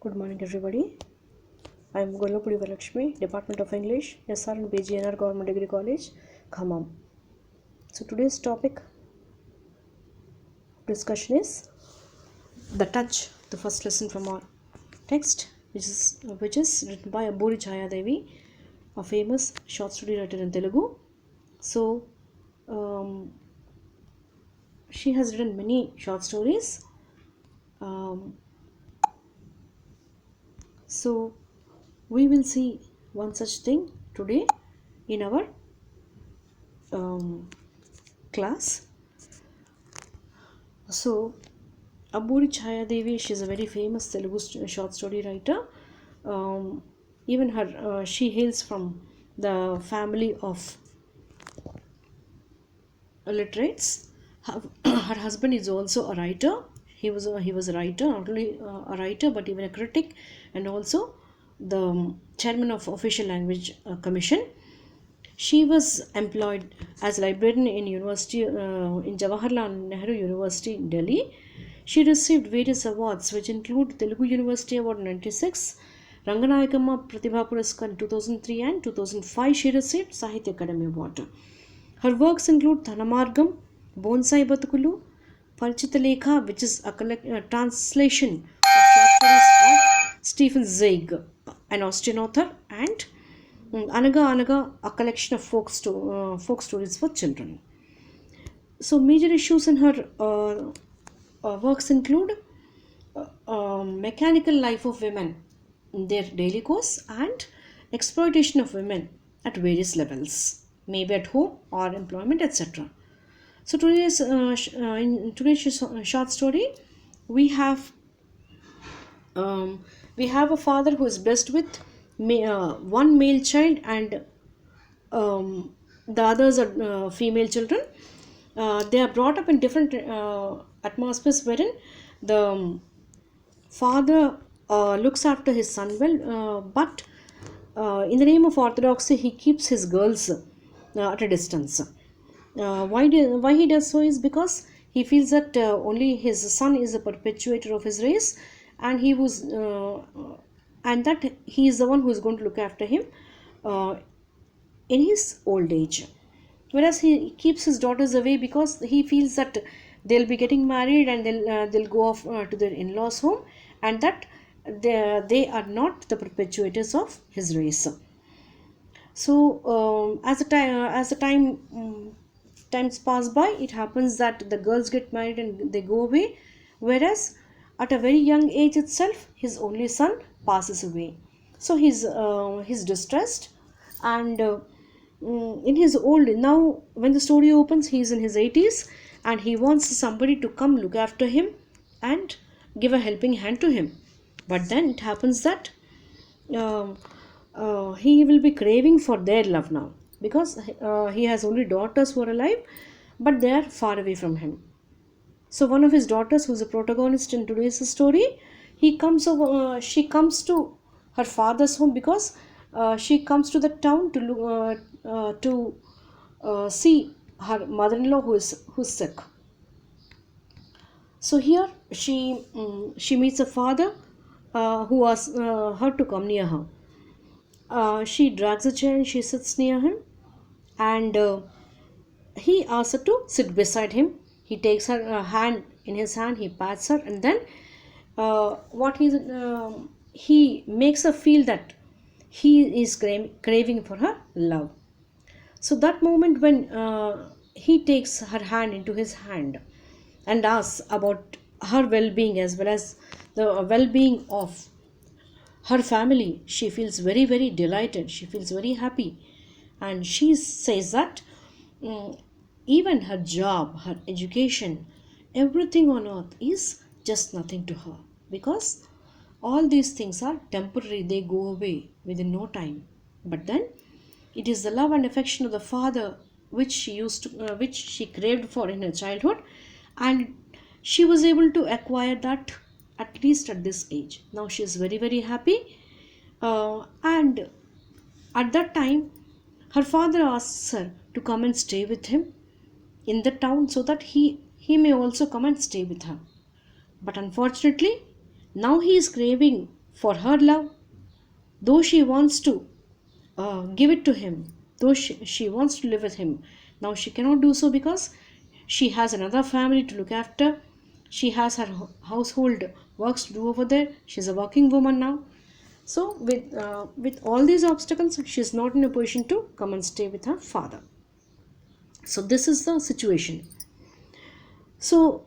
Good morning, everybody. I am Gollapudi Valakshmi, Department of English, SRN BGNR Government Degree College, Khammam. So today's topic of discussion is The Touch, the first lesson from our text, which is written by Amburi Chaya Devi, a famous short story writer in Telugu. So she has written many short stories. So we will see one such thing today in our class. So Amburi Chaya Devi, she is a very famous Telugu short story writer. Even her, she hails from the family of literates. Her husband is also a writer. He was a writer, not only a writer but even a critic, and also the chairman of Official Language Commission. She was employed as librarian in Jawaharlal Nehru University, Delhi. She received various awards, which include Telugu University Award 96, Ranganayakama Pratibha Puraskar in 2003, and 2005 she received Sahitya Academy Award. Her works include Dhanamargam, Bonsai Batukulu, Parichita Lekha, which is a translation of short stories of Stephen Zweig, an Austrian author, and Anaga Anaga, a collection of folk stories for children. So major issues in her works include mechanical life of women, their daily course, and exploitation of women at various levels, maybe at home or employment, etc. So in today's short story, we have a father who is blessed with one male child, and the others are female children. They are brought up in different atmospheres, wherein the father looks after his son well, but in the name of orthodoxy, he keeps his girls at a distance. Why he does so is because he feels that only his son is a perpetuator of his race, and that he is the one who is going to look after him in his old age. Whereas he keeps his daughters away because he feels that they'll be getting married and they'll go off to their in-laws home, and that they are not the perpetuators of his race. So as the times pass by, it happens that the girls get married and they go away, whereas at a very young age itself, his only son passes away. So he's distressed, and in his old now, when the story opens, he's in his 80s, and he wants somebody to come look after him and give a helping hand to him. But then it happens that he will be craving for their love now, because he has only daughters who are alive, but they are far away from him. So one of his daughters, who's a protagonist in today's story, she comes to her father's home because she comes to the town to see her mother-in-law who's sick. So here she meets a father who asks her to come near her. She drags a chair and she sits near him, and he asks her to sit beside him. He takes her hand in his hand, he pats her, and then he makes her feel that he is craving for her love. So that moment when he takes her hand into his hand and asks about her well-being as well as the well-being of her family, she feels very, very delighted. She feels very happy, and she says that even her job, her education, everything on earth is just nothing to her, because all these things are temporary, they go away within no time. But then it is the love and affection of the father which she craved for in her childhood, and she was able to acquire that at least at this age. Now she is very, very happy, and at that time her father asks her to come and stay with him in the town, so that he may also come and stay with her. But unfortunately, now he is craving for her love, though she wants to give it to him, though she wants to live with him. Now she cannot do so because she has another family to look after. She has her household works to do over there. She's a working woman now. So with all these obstacles, she's not in a position to come and stay with her father. So this is the situation. So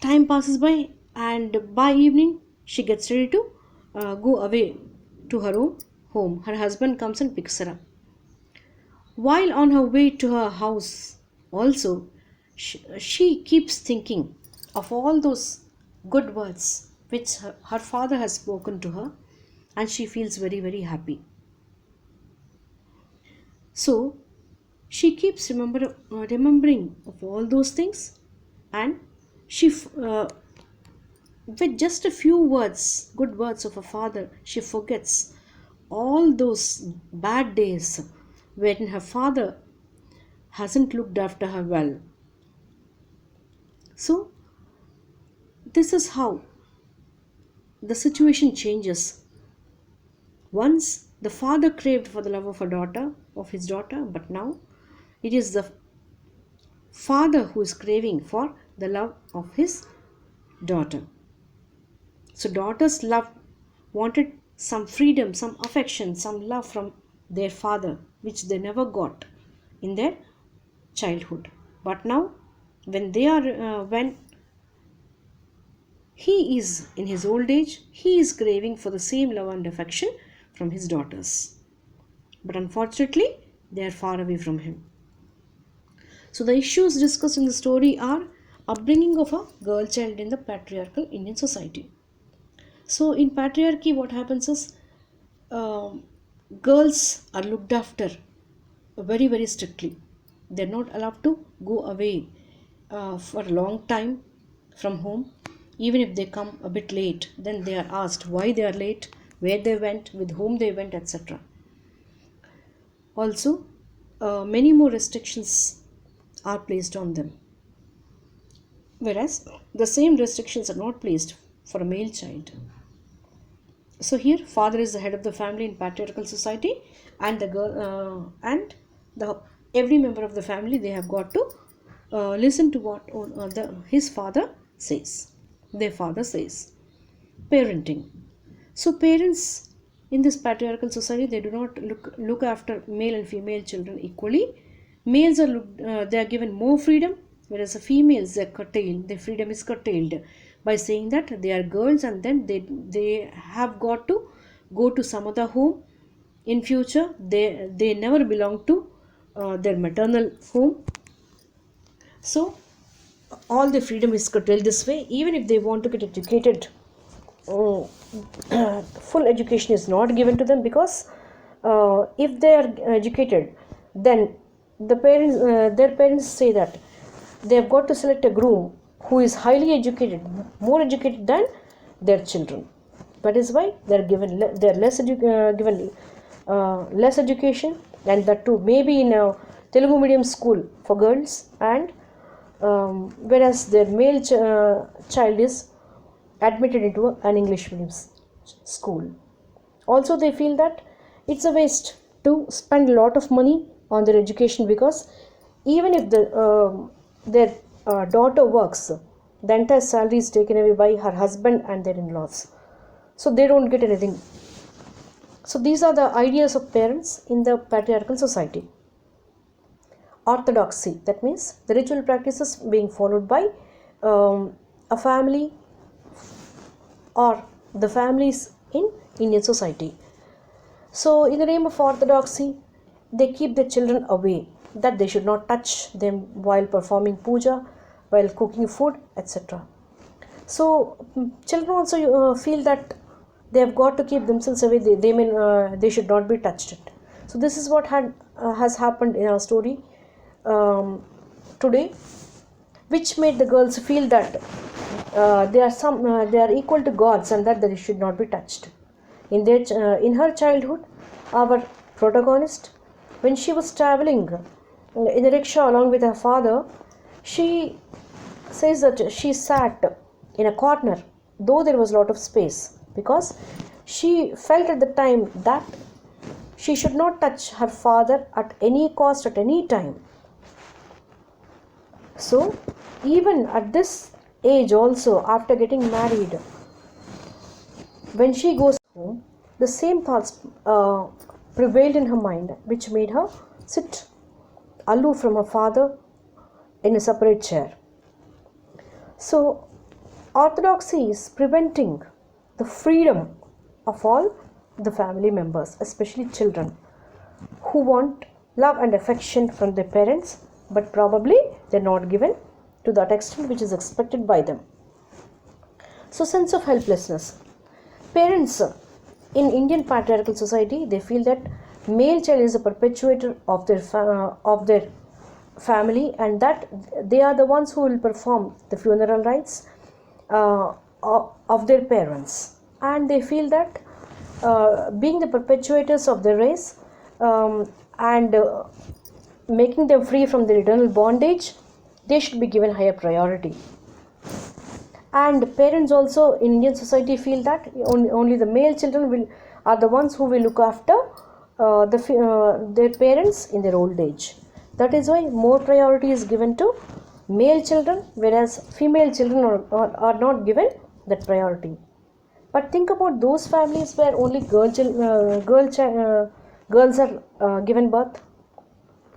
time passes by, and by evening she gets ready to go away to her own home. Her husband comes and picks her up. While on her way to her house, also, she keeps thinking of all those good words which her father has spoken to her, and she feels very, very happy. So, she keeps remembering of all those things, and with just a few words, good words of her father, she forgets all those bad days when her father hasn't looked after her well. So, this is how the situation changes. Once the father craved for the love of his daughter, but now it is the father who is craving for the love of his daughter. So, daughters wanted some freedom, some affection, some love from their father, which they never got in their childhood. But now, when he is in his old age, he is craving for the same love and affection from his daughters. But unfortunately, they are far away from him. So the issues discussed in the story are upbringing of a girl child in the patriarchal Indian society. So in patriarchy, what happens is girls are looked after very, very strictly. They're not allowed to go away for a long time from home. Even if they come a bit late, then they are asked why they are late, where they went, with whom they went, etc. Also, many more restrictions are placed on them, whereas the same restrictions are not placed for a male child. So here, father is the head of the family in patriarchal society, and the girl every member of the family, they have got to listen to what his father says. Their father says. Parenting. So parents in this patriarchal society, they do not look after male and female children equally. Males they are given more freedom, whereas the females, they are curtailed. Their freedom is curtailed by saying that they are girls, and then they have got to go to some other home. In future, they never belong to their maternal home. So all the freedom is curtailed this way. Even if they want to get educated, full education is not given to them, because if they are educated, then their parents say that they have got to select a groom who is highly educated, more educated than their children. That is why they are given less education, and that too maybe in a Telugu medium school for girls, and whereas their male child is admitted into an English medium school. Also, they feel that it's a waste to spend a lot of money on their education, because even if their daughter works, the entire salary is taken away by her husband and their in-laws. So they don't get anything. So these are the ideas of parents in the patriarchal society. Orthodoxy, that means the ritual practices being followed by a family or the families in Indian society. So in the name of orthodoxy, they keep their children away, that they should not touch them while performing puja, while cooking food, etc. So children also feel that they have got to keep themselves away. They should not be touched. So this is what has happened in our story today, which made the girls feel that they are equal to gods, and that they should not be touched. In her childhood, our protagonist, when she was traveling in a rickshaw along with her father, she says that she sat in a corner, though there was a lot of space, because She felt at the time that she should not touch her father at any cost, at any time. So, even at this age, also after getting married, when she goes home, the same thoughts prevailed in her mind, which made her sit aloof from her father in a separate chair. So, orthodoxy is preventing the freedom of all the family members, especially children, who want love and affection from their parents, but probably they're not given to that extent which is expected by them. So, sense of helplessness. Parents in Indian patriarchal society, they feel that male child is a perpetuator of their family, and that they are the ones who will perform the funeral rites of their parents, and they feel that being the perpetuators of the race and making them free from their eternal bondage, they should be given higher priority. And parents also in Indian society feel that only the male children are the ones who will look after their parents in their old age. That is why more priority is given to male children, whereas female children are not given that priority. But think about those families where only girls are given birth,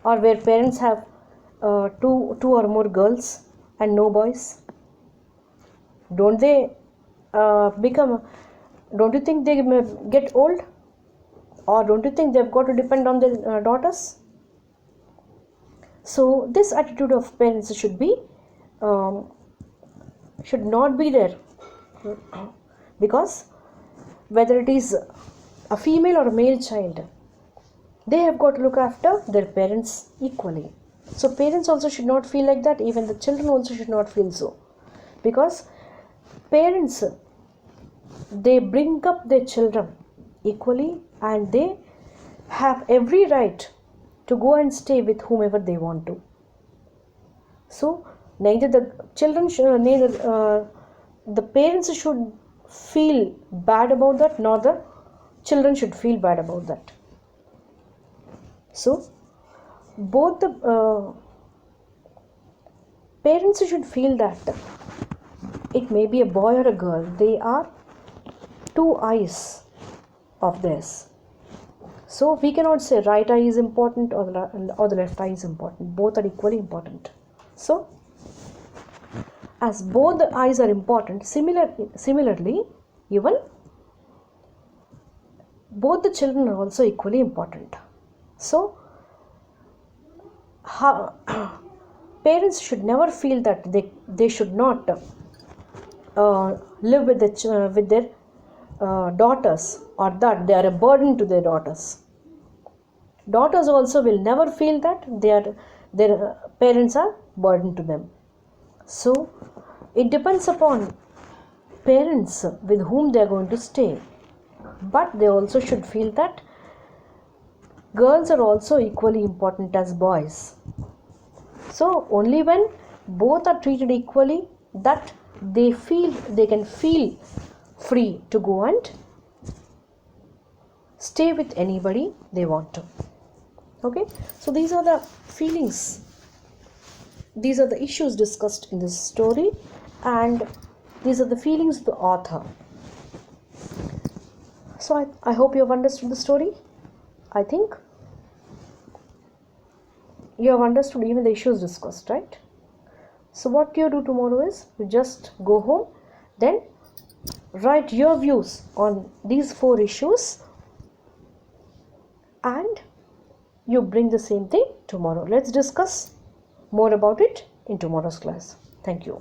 or where parents have two or more girls and no boys. Don't they don't you think they may get old? Or don't you think they've got to depend on their daughters? So this attitude of parents should not be there, because whether it is a female or a male child, they have got to look after their parents equally. So parents also should not feel like that. Even the children also should not feel so, because parents, they bring up their children equally, and they have every right to go and stay with whomever they want to. So neither the parents should feel bad about that, nor the children should feel bad about that. So both the parents should feel that it may be a boy or a girl, they are two eyes of theirs. So we cannot say right eye is important or the left eye is important. Both are equally important. So as both the eyes are important, similarly, even both the children are also equally important. So parents should never feel that they should not live with their daughters, or that they are a burden to their daughters. Daughters also will never feel that their parents are burden to them. So it depends upon parents with whom they are going to stay, but they also should feel that girls are also equally important as boys. So only when both are treated equally, that they can feel free to go and stay with anybody they want to. Okay, so these are the feelings, these are the issues discussed in this story, and these are the feelings of the author. So I hope you have understood the story. I think you have understood even the issues discussed, right? So what you do tomorrow is you just go home, then write your views on these 4 issues, and you bring the same thing tomorrow. Let's discuss more about it in tomorrow's class. Thank you.